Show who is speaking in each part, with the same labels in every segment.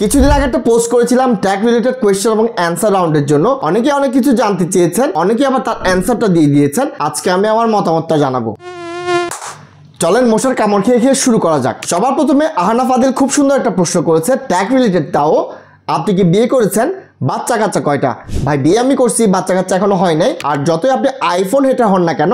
Speaker 1: কিছুদিন আগে একটা পোস্ট করেছিলাম ট্যাগ রিলেটেড কোয়েশ্চেন এবং অ্যান্সার রাউন্ডের জন্য। অনেকে অনেক কিছু জানতে চেয়েছেন, অনেকে আবার তার অ্যান্সারটা দিয়ে দিয়েছেন। আজকে আমি আমার মতামতটা জানাবো। চলেন মশার কামড় খেয়ে খেয়ে শুরু করা যাক। সবার প্রথমে আহানা ফাদিল খুব সুন্দর একটা প্রশ্ন করেছে ট্যাগ রিলেটেড, তাও আপনি কি বিয়ে করেছেন? বাচ্চা কাচ্চা কয়টা? ভাই বিয়ে আমি করছি, বাচ্চা কাচ্চা এখনো হয় নাই। আর যতই আপনি আইফোন হেটার হন না কেন,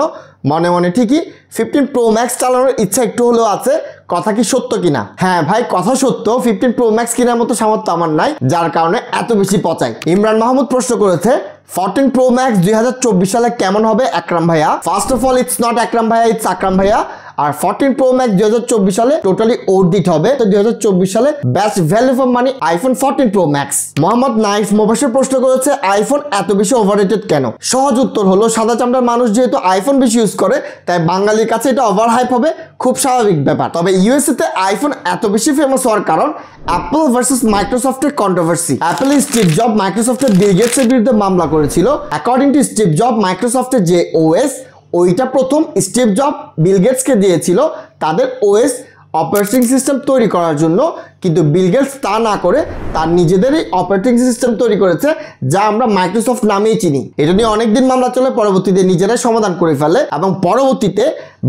Speaker 1: মনে মনে ঠিকই 15 প্রো ম্যাক্স চালানোর ইচ্ছা একটু হলেও আছে। কথা কি সত্য কিনা? হ্যাঁ ভাই, কথা সত্য। 15 প্রো ম্যাক্স কেনার মতো সামর্থ্য আমার নাই, যার কারণে এত বেশি পচাই। ইমরান মাহমুদ প্রশ্ন করেছে 14 প্রো ম্যাক্স 2024 সালে কেমন হবে আকরাম ভাইয়া? First of all it's not Akram ভাইয়া, ইটস আকরাম ভাইয়া। আর 14 প্রো ম্যাক্স 2024 সালে টোটালি ওরদিট হবে। তো 2024 সালে best value for money iPhone 14 pro max. Mohammad knife Mobashir প্রশ্ন করেছে আইফোন এত বেশি ওভাররেটেড কেন? সহজ উত্তর হলো সাদা চামড়ার মানুষ যেহেতু আইফোন বেশি ইউজ করে, তাই বাঙালির কাছে এটা ওভার হাইপ হবে, খুব স্বাভাবিক ব্যাপার। তবে ইউএসএ তে আইফোন এত বেশি ফেমাস হওয়ার কারণ অ্যাপল ভার্সেস মাইক্রোসফটের কন্ট্রোভার্সি। অ্যাপল স্টিভ জব মাইক্রোসফটের বিল গেটসের বিরুদ্ধে মামলা করেছিল। অ্যাকর্ডিং টু স্টিভ জব, মাইক্রোসফটের যে ওএস ওইটা প্রথম স্টিভ জব বিল গেটসকে দিয়েছিল তাদের ওএস অপারেটিং সিস্টেম তৈরি করার জন্য, কিন্তু বিল গেটস তা না করে তার নিজেদেরই অপারেটিং সিস্টেম তৈরি করেছে, যা আমরা মাইক্রোসফট নামেই চিনি। এটা নিয়ে অনেকদিন মামলা চলে, পরবর্তীতে নিজেরাই সমাধান করে ফেলে। এবং পরবর্তীতে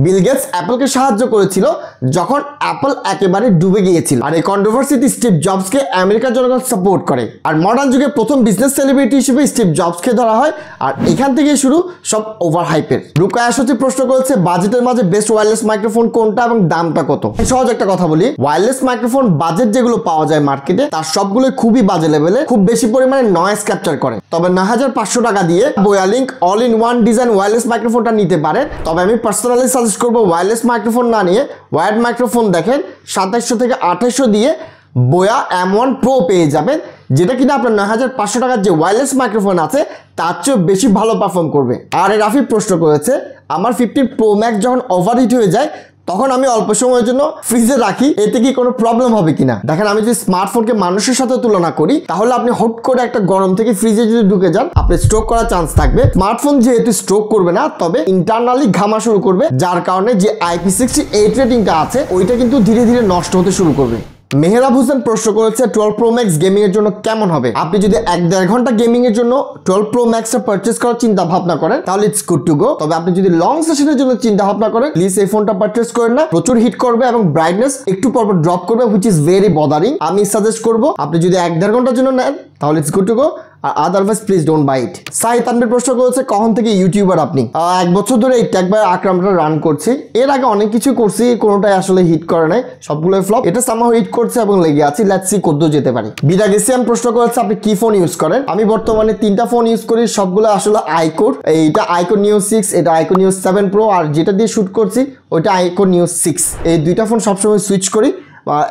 Speaker 1: বিল গেটস অ্যাপলকে সাহায্য করেছিল যখন অ্যাপল একেবারে ডুবে গিয়েছিল। আর এই কন্ট্রোভার্সিতে স্টিভ জবসকে আমেরিকার জনগণ সাপোর্ট করে। আর মডার্ন যুগে প্রথম বিজনেস সেলিব্রিটি হিসেবে স্টিভ জবসকে ধরা হয়। আর এখান থেকে শুরু সব ওভার হাইপের। রুকায়া সচিব প্রশ্ন করেছে বাজেটের মাঝে বেস্ট ওয়্যারলেস মাইক্রোফোন কোনটা এবং দামটা কত? সহজ একটা কথা বলি, ওয়্যারলেস মাইক্রোফোন বাজেট যেগুলো পাওয়া যায় মার্কেটে তার সবগুলো খুবই বাজে লেভেলে, খুব বেশি পরিমাণে নয়েজ ক্যাপচার করে। তবে 9500 টাকা দিয়ে Boyalink all in one design wireless মাইক্রোফোনটা নিতে পারেন। তবে আমি পার্সোনালি সাজেস্ট করবো ওয়্যারলেস মাইক্রোফোন না নিয়ে ওয়্যার্ড মাইক্রোফোন দেখেন, 2700 থেকে 2800 দিয়ে বোয়া M1 Pro পেয়ে যাবেন, যেটা কিনা আপনার 9500 টাকার যে ওয়্যারলেস মাইক্রোফোন আছে তার চেয়ে বেশি ভালো পারফর্ম করবে। আর রাফি প্রশ্ন করেছে আমার 15 প্রো ম্যাক্স যখন ওভারহিট হয়ে যায় তখন আমি অল্প সময়ের জন্য ফ্রিজে রাখি, এতে কি কোনো প্রবলেম হবে কিনা? দেখেন, আমি যদি স্মার্টফোনকে মানুষের সাথে তুলনা করি, তাহলে আপনি হট করে একটা গরম থেকে ফ্রিজে যদি ঢুকে যান, আপনি স্ট্রোক করার চান্স থাকবে। স্মার্টফোন যেহেতু স্ট্রোক করবে না, তবে ইন্টারনালি ঘামা শুরু করবে, যার কারণে যে IP68 রেটিংটা আছে ওইটা কিন্তু ধীরে ধীরে নষ্ট হতে শুরু করবে। মেহরাব হোসেন প্রশ্ন করেছে 12 প্রো ম্যাক্স গেমিং এর জন্য কেমন হবে? আপনি যদি 1-1.5 ঘন্টা গেমিং এর জন্য 12 প্রো ম্যাক্সটা পারচেজ করার চিন্তা ভাবনা করেন তাহলে ইটস গুড টু গো। তবে আপনি যদি লং সেশনের জন্য চিন্তা ভাবনা করেন, প্লিজ এই ফোনটা পারচেজ করেন না। প্রচুর হিট করবে এবং ব্রাইটনেস একটু পর পর ড্রপ করবে, হুইচ ইজ ভেরি বদারিং। আমি সাজেস্ট করব আপনি যদি 1-1.5 ঘন্টার জন্য নেন তাহলে ইটস গুড টু গো, আর otherwise please don't buy it. Sai Tanvir প্রশ্ন করেছে কখন থেকে ইউটিউবার আপনি? 1 বছর ধরে এই ট্যাগ বাই আকরামটা রান করছি। এর আগে অনেক কিছু করছি, কোনোটাই আসলে হিট করে নাই, সবগুলোই ফ্লপ। এটা সামহাও হিট করছে এবং লেগে আছি, লেটস সি কতদূর যেতে পারি। বিদা গেসিয়াম প্রশ্ন করেছে আপনি কি ফোন ইউজ করেন? আমি বর্তমানে 3টা ফোন ইউজ করি, সবগুলো আসলে আইকোর। এইটা আইকোর নিউ 6, এটা আইকোর নিউ 7 প্রো, আর যেটা দিয়ে শুট করছি ওইটা আইকোর নিউ 6। এই দুইটা ফোন সবসময় সুইচ করি,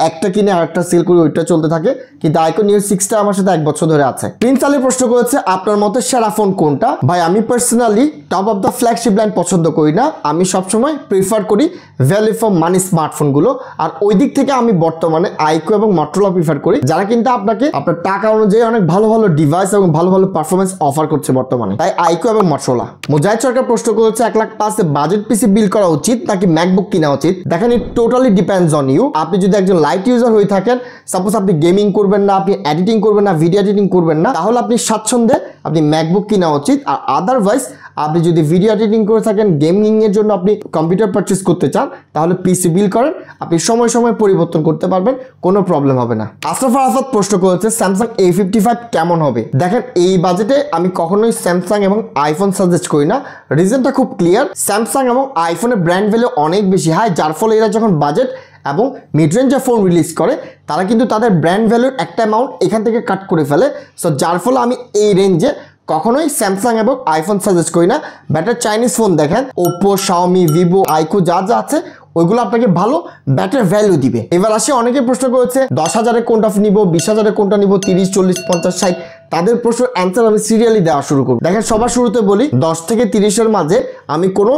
Speaker 1: একটা কিনে আরেকটা সেল করি, ওইটা চলতে থাকে। কিন্তু আইকন নিউ 6টা আমার সাথে 1 বছর ধরে আছে। প্রিন্স আলী প্রশ্ন করেছে আপনার মতে সেরা ফোন কোনটা? ভাই আমি personally top of the flagship line পছন্দ করি না, আমি সবসময় প্রিফার করি ভ্যালু ফর মানি স্মার্টফোনগুলো। আর ওই দিক থেকে আমি বর্তমানে আইকো এবং মটোরোলা প্রিফার করি, যারা কিন্তু আপনাকে আপনার টাকা অনুযায়ী অনেক ভালো ভালো ডিভাইস এবং ভালো ভালো পারফরমেন্স অফার করছে বর্তমানে, তাই আইকো এবং মটোরোলা। মুজাহিদ সরকার প্রশ্ন করেছে 1,05,000 বাজেট পিসি বিল করা উচিত নাকি ম্যাকবুক কিনা উচিত? দেখেন, it totally depends on you. আপনি যদি একজন লাইট ইউজার হয়ে থাকেন, সাপোজ আপনি গেমিং করবেন না, আপনি এডিটিং করবেন না, ভিডিও এডিটিং করবেন না, তাহলে আপনি স্বাচ্ছন্দ্যে আপনি ম্যাকবুক কিনা উচিত। আর আদারওয়াইজ আপনি যদি ভিডিও এডিটিং করে থাকেন, গেমিং এর জন্য আপনি কম্পিউটার পারচেজ করতে চান, তাহলে পিসি বিল করেন, আপনি সময় সময় পরিবর্তন করতে পারবেন, কোনো প্রবলেম হবে না। আশরাফ আরাফাত প্রশ্ন করেছে স্যামসাং A55 কেমন হবে? দেখেন, এই বাজেটে আমি কখনোই স্যামসাং এবং আইফোন সাজেস্ট করি না। রিজনটা খুব ক্লিয়ার, স্যামসাং এবং আইফোনের ব্র্যান্ড ভ্যালু অনেক বেশি হাই, যার ফলে এরা যখন বাজেট এবং মিড রেঞ্জের ফোন রিলিজ করে তারা কিন্তু তাদের ব্র্যান্ড ভ্যালুর একটা অ্যামাউন্ট এখান থেকে কাট করে ফেলে। সো যার ফলে আমি এই রেঞ্জে কখনোই স্যামসাং এবং আইফোন সাজেস্ট করি না। বেটার চাইনিজ ফোন দেখেন, ওপো, শাওমি, ভিভো, আইকো যা যা আছে ওইগুলো আপনাকে ভালো ব্যাটার ভ্যালু দিবে। এবার আসে অনেকে প্রশ্ন করেছে 10,000-এ কোনটা নিব, 20,000-এ কোনটা নিব, 30, 40, 50, 60। তাদের প্রশ্নের অ্যান্সার আমি সিরিয়ালি দেওয়া শুরু করব। দেখেন, সবার শুরুতে বলি 10 থেকে 30-এর মাঝে আমি কোনো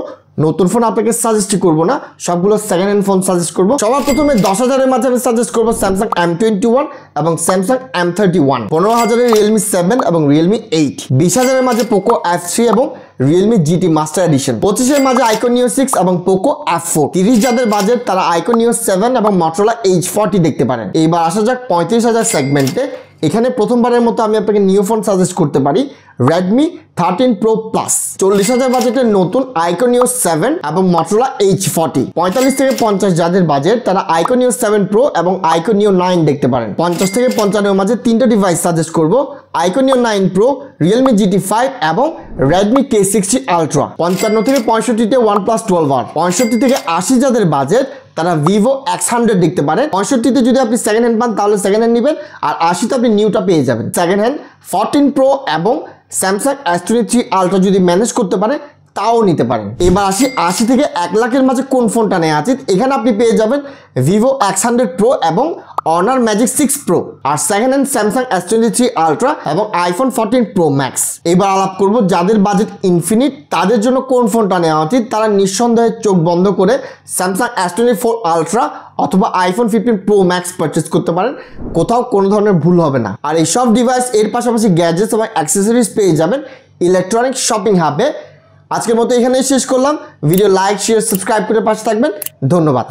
Speaker 1: নতুন ফোন আপনাকে সাজেস্ট করব না, সবগুলো সেকেন্ড হ্যান্ড ফোন সাজেস্ট করব। সবার প্রথমে 10,000 এর মাঝে আমি সাজেস্ট করব স্যামসাং M21 এবং স্যামসাং M31, 15,000 এর Realme 7 এবং Realme 8, 20,000 এর মাঝে Poco F3 এবং Realme GT Master Edition, 25 এর মাঝে iQOO Neo 6 এবং Poco F4, 30 যাদের বাজেট তারা iQOO Neo 7 এবং Motorola H40 দেখতে পারেন। এইবার আসা যাক 35,000 সেগমেন্টে। এখানে প্রথমবারের মতো আমি আপনাকে নিউ ফোন সাজেস্ট করতে পারি Redmi 13 Pro Plus, 40,000 বাজেটের নতুন iQOO Neo 7 এবং Motorola H40, 45 থেকে 50 যাদের বাজেট তারা iQOO Neo 7 Pro এবং iQOO Neo 9 দেখতে পারেন। 50 থেকে 55 এর মাঝে তিনটা ডিভাইস সাজেস্ট করব iQOO Neo 9 Pro, Realme GT5 এবং Redmi K60 Ultra। 55 থেকে 65 তে OnePlus 12R, 65 থেকে 80 যাদের বাজেট তারা Vivo X100 দেখতে পারেন। 65 তে যদি আপনি সেকেন্ড হ্যান্ড পান তাহলে সেকেন্ড হ্যান্ড নেবেন, আর 80 তে আপনি নিউটা পেয়ে যাবেন। সেকেন্ড হ্যান্ড 14 Pro এবং Samsung S23 Ultra যদি ম্যানেজ করতে পারে তাও নিতে পারেন। এবার 80 থেকে 1 লাখের মাঝে কোন ফোনটা নেওয়া আছে, এখানে আপনি পেয়ে যাবেন Vivo X100 Pro এবং Honor Magic 6 Pro, আর second hand Samsung S23 Ultra এবং iPhone 14 Pro Max। এবার আলাপ করব যাদের বাজেট ইনফিনিট তাদের জন্য কোন ফোনটা নেওয়া উচিত। তারা নিঃসন্দেহে চোখ বন্ধ করে Samsung S24 Ultra অথবা iPhone 15 Pro Max পারচেজ করতে পারেন, কোথাও কোনো ধরনের ভুল হবে না। আর এই সব ডিভাইস এর পাশাপাশি গ্যাজেটস এবং অ্যাক্সেসরিজ পেয়ে যাবেন ইলেকট্রনিক শপিং হাবে। আজকের মতো এখানেই শেষ করলাম। ভিডিও লাইক, শেয়ার, সাবস্ক্রাইব করে পাশে থাকবেন। ধন্যবাদ।